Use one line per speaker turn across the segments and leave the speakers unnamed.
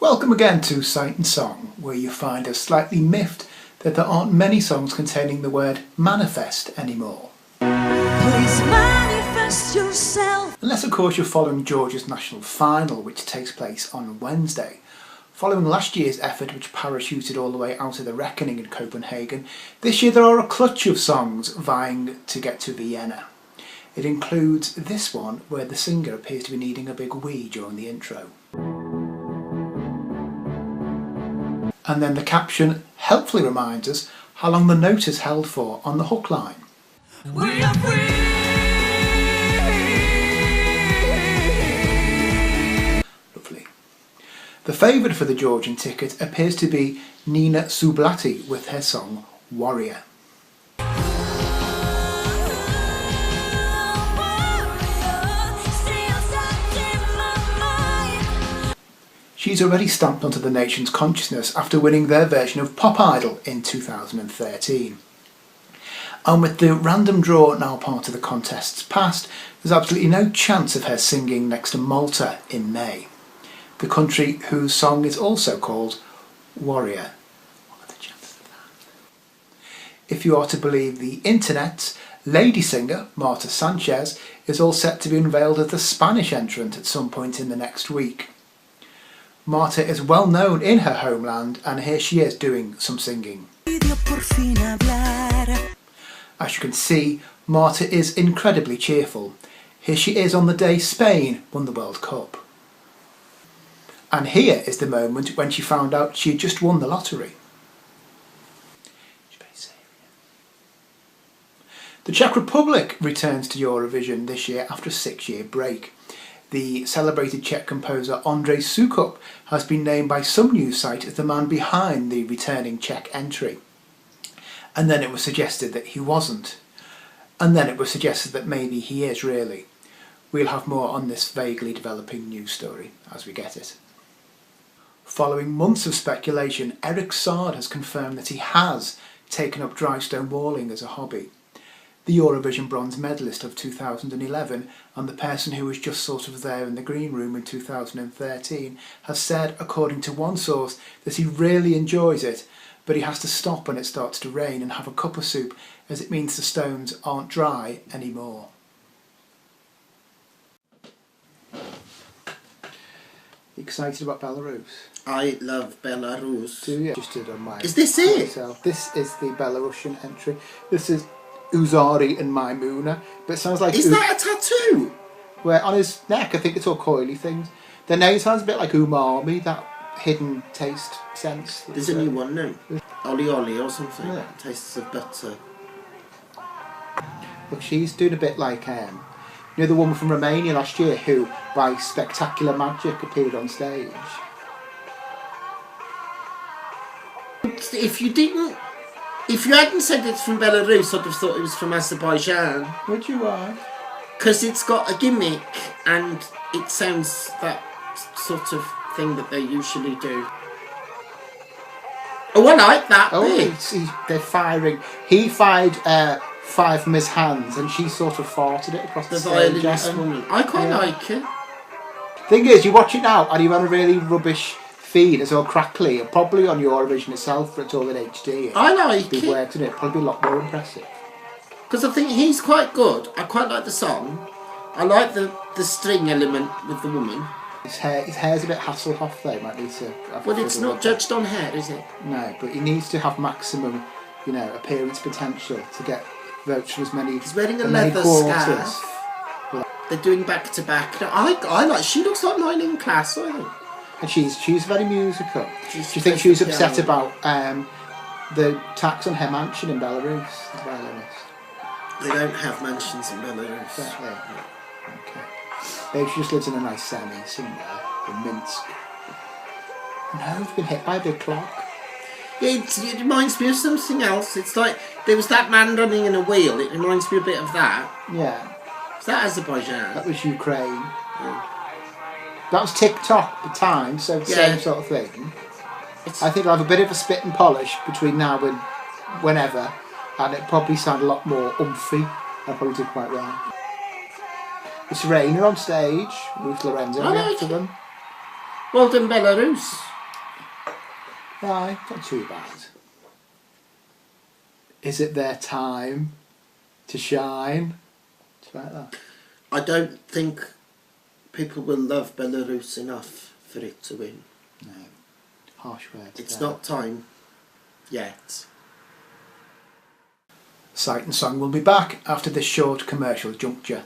Welcome again to Sight and Song, where you find us slightly miffed that there aren't many songs containing the word manifest anymore.
Please manifest yourself.
Unless of course you're following Georgia's national final, which takes place on Wednesday. Following last year's effort, which parachuted all the way out of the reckoning in Copenhagen, this year there are a clutch of songs vying to get to Vienna. It includes this one, where the singer appears to be needing a big wee during the intro. And then the caption helpfully reminds us how long the note is held for on the hook line.
We are free.
Lovely. The favourite for the Georgian ticket appears to be Nina Sublati with her song Warrior. She's already stamped onto the nation's consciousness after winning their version of Pop Idol in 2013. And with the random draw now part of the contest's past, there's absolutely no chance of her singing next to Malta in May, the country whose song is also called Warrior. What are the chances of that? If you are to believe the internet, lady singer Marta Sanchez is all set to be unveiled as the Spanish entrant at some point in the next week. Marta is well known in her homeland, and here she is doing some singing. As you can see, Marta is incredibly cheerful. Here she is on the day Spain won the World Cup. And here is the moment when she found out she had just won the lottery. She's very serious. The Czech Republic returns to Eurovision this year after a 6-year break. The celebrated Czech composer Ondřej Soukup has been named by some news site as the man behind the returning Czech entry. And then it was suggested that he wasn't. And then it was suggested that maybe he is really. We'll have more on this vaguely developing news story as we get it. Following months of speculation, Eric Saad has confirmed that he has taken up dry stone walling as a hobby. The Eurovision bronze medalist of 2011 and the person who was just sort of there in the green room in 2013 has said, according to one source, that he really enjoys it, but he has to stop when it starts to rain and have a cup of soup, as it means the stones aren't dry anymore. Excited about Belarus?
I love Belarus.
Do you? Just did on my.
Is this it?
Myself. This is the Belarusian entry. This is Uzari and Maimuna, but it sounds like...
Is that a tattoo?
Where on his neck, I think it's all coily things. The name sounds a bit like umami, that hidden taste sense.
There's a new one now. Oli Oli or something.
Yeah.
Tastes of butter.
Look, she's doing a bit like, you know, the woman from Romania last year who, by spectacular magic, appeared on stage.
If you hadn't said it's from Belarus, I'd have thought it was from Azerbaijan.
Would you, why?
Because it's got a gimmick and it sounds that sort of thing that they usually do. Oh, I like that bit.
They're firing. He fired 5 from his hands and she sort of farted it across the stage.
Violinist woman. I quite like it.
Thing is, you watch it now and you're on a really rubbish feed, it's all crackly, and probably on Eurovision itself, for it's all in HD.
I like
it.
it.
Worked in it, probably be a lot more impressive.
Because I think he's quite good. I quite like the song. I like the string element with the woman.
His hair's a bit Hasselhoff though, might need to...
Well, it's not judged on hair, is it?
No, but he needs to have maximum, appearance potential to get votes from as many...
He's wearing a leather scarf. They're doing back to back. I like... She looks like mine in class, I think.
And she's very musical. Do you think she was upset about the tax on her mansion in Belarus, the violinist?
They don't have mansions in Belarus.
Okay. Maybe she just lives in a nice semi somewhere in Minsk. No, they've been hit by a big clock.
Yeah, it reminds me of something else. It's like there was that man running in a wheel. It reminds me a bit of that.
Yeah.
Is that Azerbaijan?
That was Ukraine.
Yeah.
That was TikTok at the time, so same sort of thing. I think I'll have a bit of a spit and polish between now and whenever, and it probably sound a lot more umphy. I probably did quite well. It's raining on stage with Lorenzo next to them.
Well done, Belarus.
Why? Not too bad. Is it their time to shine? It's like that.
I don't think people will love Belarus enough for it to win.
No. Harsh words.
It's
there.
not time yet.
Sight and Song will be back after this short commercial juncture.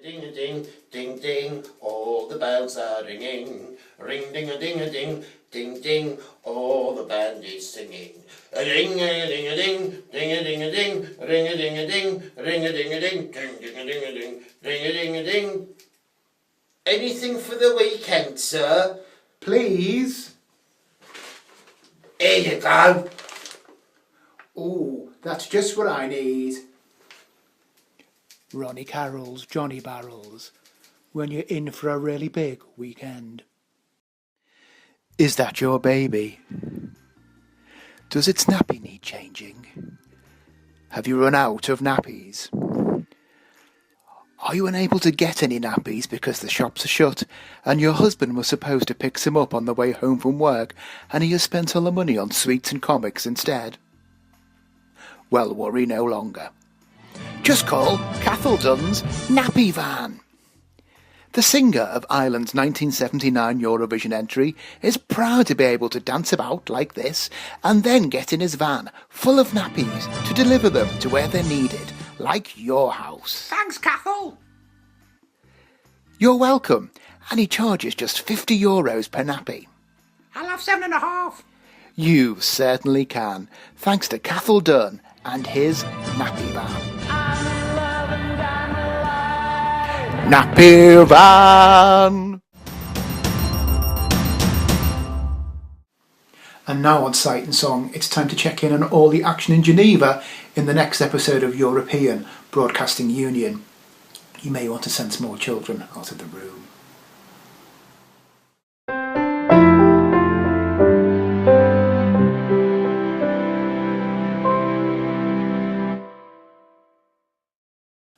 Ding a ding, ding ding, all the bells are ringing. Ring ding a ding a ding, ding ding, all the band is singing. A ding a ding a ding, ding a ding a ding, ring a ding a ding, ring a ding a ding, ding ding a ding a ding, ring a ding a ding. Anything for the weekend, sir?
Please.
Here you go.
Ooh, that's just what I need. Ronnie Carroll's Johnny Barrels, when you're in for a really big weekend. Is that your baby? Does its nappy need changing? Have you run out of nappies? Are you unable to get any nappies because the shops are shut and your husband was supposed to pick some up on the way home from work and he has spent all the money on sweets and comics instead? Well, worry no longer. Just call Cathal Dunn's Nappy Van. The singer of Ireland's 1979 Eurovision entry is proud to be able to dance about like this and then get in his van full of nappies to deliver them to where they're needed, like your house.
Thanks, Cathal.
You're welcome, and he charges just €50 per nappy.
I'll have 7.5.
You certainly can, thanks to Cathal Dunn and his Nappy Van. Nappy Van! And now on Sight and Song, it's time to check in on all the action in Geneva in the next episode of European Broadcasting Union. You may want to send small children out of the room.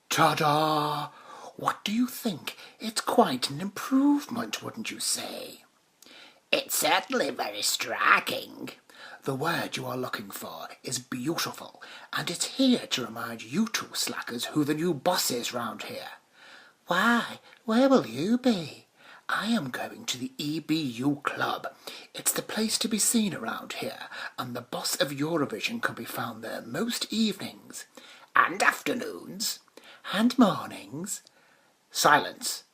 Ta-da! What do you think? It's quite an improvement, wouldn't you say?
It's certainly very striking.
The word you are looking for is beautiful, and it's here to remind you two slackers who the new boss is round here. Why, where will you be? I am going to the EBU Club. It's the place to be seen around here, and the boss of Eurovision can be found there most evenings.
And afternoons.
And mornings. Silence.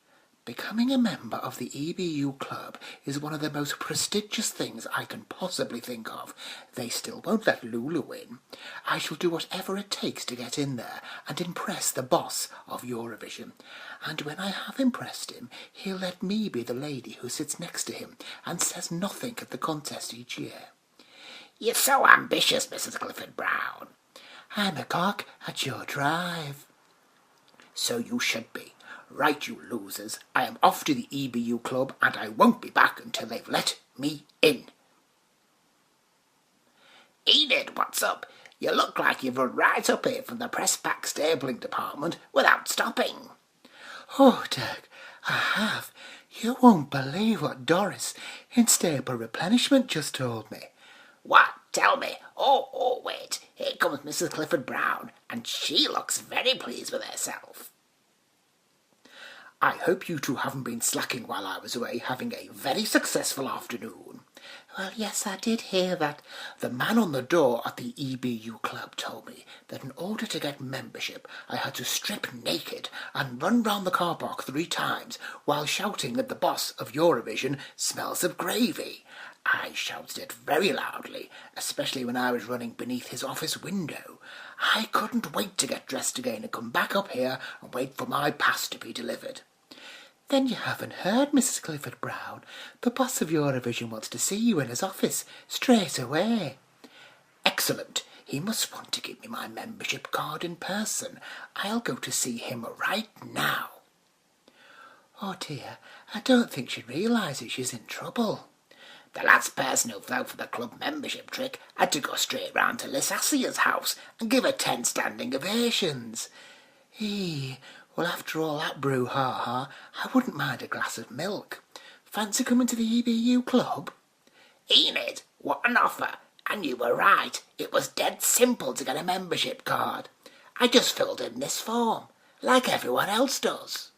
Becoming a member of the EBU Club is one of the most prestigious things I can possibly think of. They still won't let Lulu in. I shall do whatever it takes to get in there and impress the boss of Eurovision. And when I have impressed him, he'll let me be the lady who sits next to him and says nothing at the contest each year.
You're so ambitious, Mrs. Clifford Brown.
I'm a cock at your drive.
So you should be. Right, you losers. I am off to the EBU Club and I won't be back until they've let me in. Enid, what's up? You look like you've run right up here from the press pack stabling department without stopping.
Oh, Dirk, I have. You won't believe what Doris in Stable Replenishment just told me.
What? Tell me. Oh, wait. Here comes Mrs. Clifford Brown, and she looks very pleased with herself.
I hope you two haven't been slacking while I was away, having a very successful afternoon. Well, yes, I did hear that. The man on the door at the EBU Club told me that in order to get membership, I had to strip naked and run round the car park 3 times while shouting that the boss of Eurovision smells of gravy. I shouted it very loudly, especially when I was running beneath his office window. I couldn't wait to get dressed again and come back up here and wait for my pass to be delivered. Then you haven't heard, Mrs. Clifford Brown. The boss of Eurovision wants to see you in his office straight away. Excellent. He must want to give me my membership card in person. I'll go to see him right now. Oh dear, I don't think she realises she's in trouble.
The last person who fell for the club membership trick had to go straight round to Lysacia's house and give her 10 standing ovations.
Well, after all that brouhaha, I wouldn't mind a glass of milk.
Fancy coming to the EBU club? Enid, what an offer! And you were right, it was dead simple to get a membership card. I just filled in this form, like everyone else does.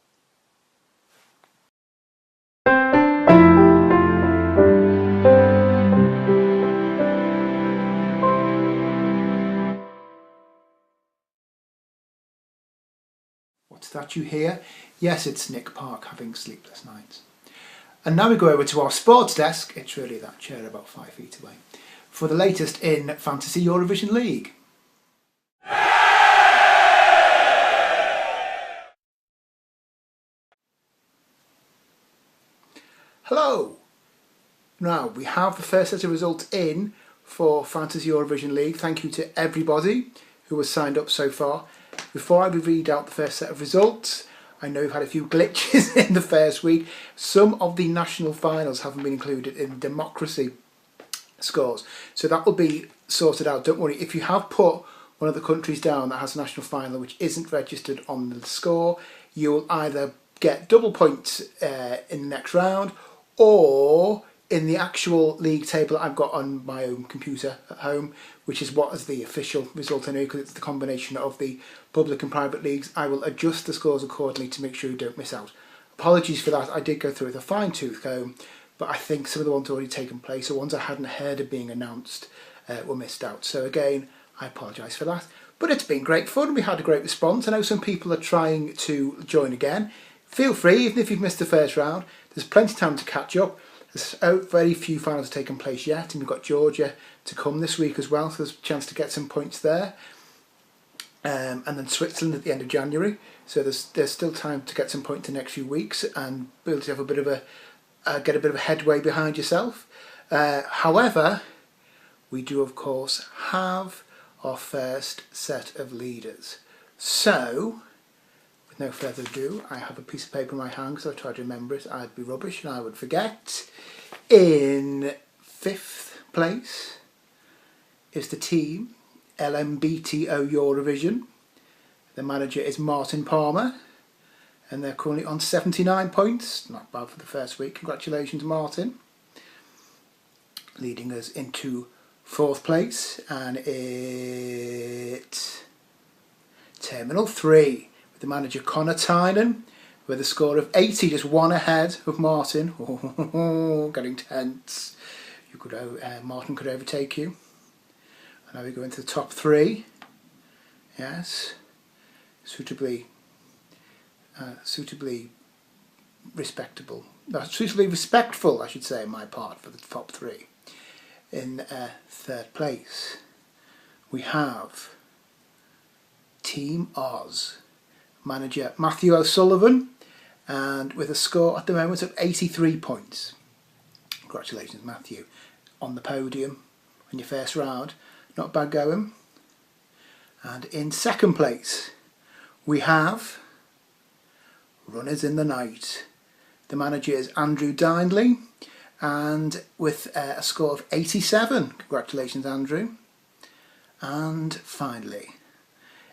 What's that you hear? Yes, it's Nick Park having sleepless nights. And now we go over to our sports desk, it's really that chair about 5 feet away, for the latest in Fantasy Eurovision League. Hello! Now, we have the first set of results in for Fantasy Eurovision League. Thank you to everybody who has signed up so far. Before I read out the first set of results, I know we've had a few glitches in the first week. Some of the national finals haven't been included in democracy scores, so that will be sorted out. Don't worry, if you have put one of the countries down that has a national final which isn't registered on the score, you will either get double points in the next round, or in the actual league table that I've got on my own computer at home, which is what is the official result I know, because it's the combination of the public and private leagues, I will adjust the scores accordingly to make sure you don't miss out. Apologies for that, I did go through with a fine tooth comb, but I think some of the ones already taken place, or ones I hadn't heard of being announced, were missed out. So again, I apologise for that. But it's been great fun, we had a great response. I know some people are trying to join again. Feel free, even if you've missed the first round, there's plenty of time to catch up. There's very few finals have taken place yet, and we've got Georgia to come this week as well, so there's a chance to get some points there. And then Switzerland at the end of January, so there's still time to get some points in the next few weeks and be able to have a bit of get a bit of a headway behind yourself. However, we do of course have our first set of leaders. So, with no further ado, I have a piece of paper in my hand, because I tried to remember it, I'd be rubbish and I would forget. In 5th place is the team LMBTO Eurovision. The manager is Martin Palmer, and they're currently on 79 points. Not bad for the first week. Congratulations, Martin. Leading us into 4th place, and it's Terminal 3 with the manager Connor Tynan, with a score of 80, just one ahead of Martin. Oh, getting tense. You could, Martin could overtake you. And now we go into the top 3. Yes, suitably respectable. No, suitably respectful, I should say, on my part, for the top 3. In 3rd place, we have Team Oz, manager Matthew O'Sullivan, and with a score at the moment of 83 points. Congratulations, Matthew, on the podium in your first round. Not bad going. And in 2nd place, we have Runners in the Night. The manager is Andrew Dindley, and with a score of 87. Congratulations, Andrew. And finally,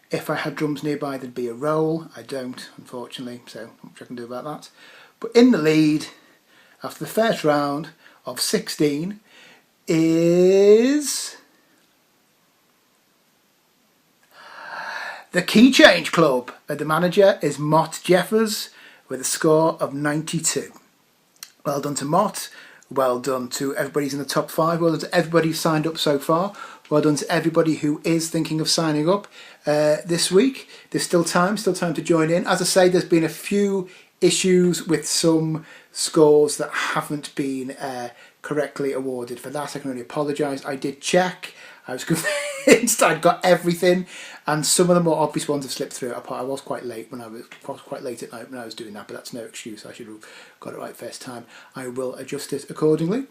if I had drums nearby, there'd be a roll. I don't, unfortunately, so not much I can do about that. But in the lead, after the first round of 16, is the Key Change Club. The manager is Mott Jeffers with a score of 92. Well done to Mott. Well done to everybody who's in the top 5. Well done to everybody who's signed up so far. Well done to everybody who is thinking of signing up this week. There's still time to join in. As I say, there's been a few issues with some scores that haven't been correctly awarded. For that, I can only apologise. I did check. I was convinced I'd got everything, and some of the more obvious ones have slipped through. I was quite late at night when I was doing that, but that's no excuse. I should have got it right first time. I will adjust it accordingly.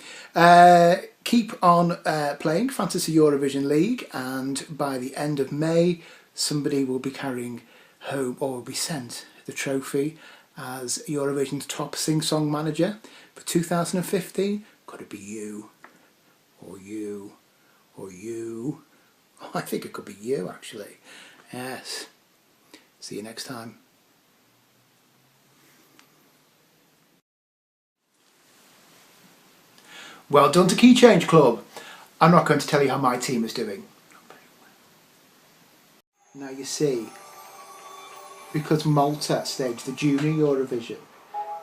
Keep on playing Fantasy Eurovision League, and by the end of May, somebody will be carrying home, or will be sent, the trophy as Eurovision's top sing-song manager for 2015. Could it be you, or you, or you? Oh, I think it could be you, actually. Yes. See you next time. Well done to Key Change Club. I'm not going to tell you how my team is doing. Now you see, because Malta staged the Junior Eurovision,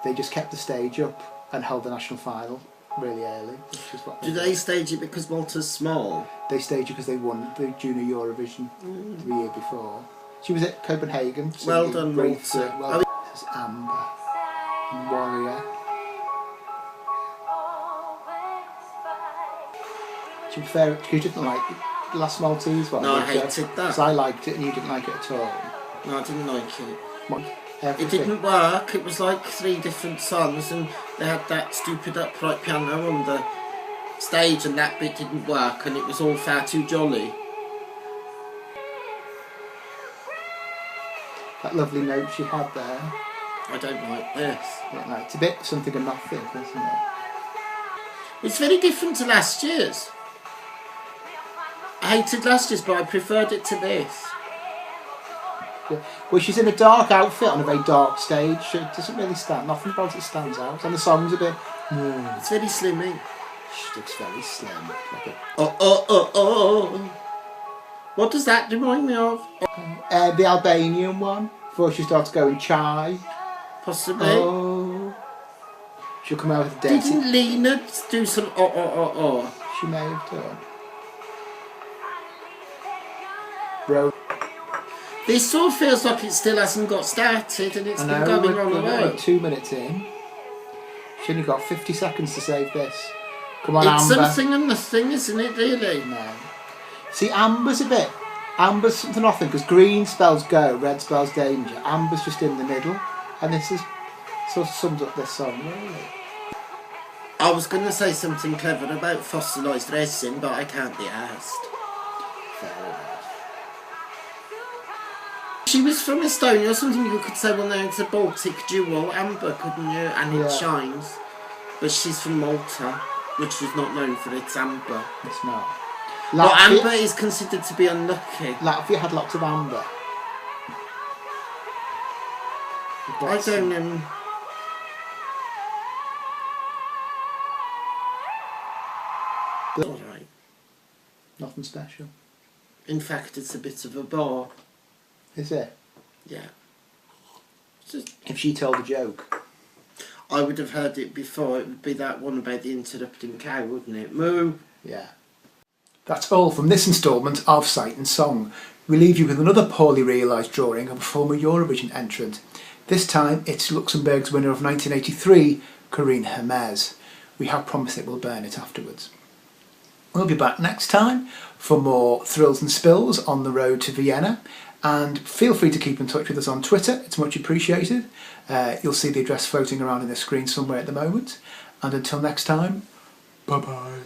they just kept the stage up and held the national final really early. Which is what
Do they stage it because Malta's small?
They staged it because they won the Junior Eurovision the year before. She was at Copenhagen.
Well done, Malta.
Well, this is Amber, Warrior. To be fair, you didn't like the last Maltese one.
No, I hated that.
Because I liked it and you didn't like it at all.
No, I didn't like it.
What?
It
Everything.
didn't work. It was like 3 different songs, and they had that stupid upright piano on the stage, and that bit didn't work, and it was all far too jolly.
That lovely note she had there.
I don't like this.
Yeah, it's a bit something and nothing, isn't it?
It's very different to last year's. I hated last year's, but I preferred it to this.
Yeah. Well, she's in a dark outfit on a very dark stage. So it doesn't really stand. Nothing about it stands out. And the song's a bit.
It's very slimming.
She looks very slim. Like a,
Oh. What does that remind me of?
the Albanian one. Before she starts going chai.
Possibly.
Oh. She'll come out with a dirty.
Didn't Lena do some oh?
She may have done. Bro.
This sort of feels like it still hasn't got started, and it's
I
been
know,
going
we're
on a while.
like 2 minutes in. She only got 50 seconds to save this. Come on,
It's
Amber.
something and nothing, isn't it, really?
No. See, Amber's something nothing, because green spells go, red spells danger. Amber's just in the middle, and this is sort of sums up this song, really.
I was going to say something clever about fossilised resin, but I can't be asked.
Fair enough.
She was from Estonia or something. You could say, well, no, it's a Baltic jewel, Amber, couldn't you? And it
Yeah.
shines. But she's from Malta, which is not known for its amber.
It's not.
But amber is considered to be unlucky.
Latvia had lots of amber.
I don't know. Alright.
Nothing special.
In fact, it's a bit of a bore.
Is it?
Yeah. It's just,
If she told a joke.
I would have heard it before. It would be that one about the interrupting cow, wouldn't it? Moo!
Yeah. That's all from this instalment of Sight and Song. We leave you with another poorly realised drawing of a former Eurovision entrant. This time it's Luxembourg's winner of 1983, Corinne Hermes. We have promised that we'll burn it afterwards. We'll be back next time for more thrills and spills on the road to Vienna, and feel free to keep in touch with us on Twitter, it's much appreciated. You'll see the address floating around in the screen somewhere at the moment, and until next time, bye bye.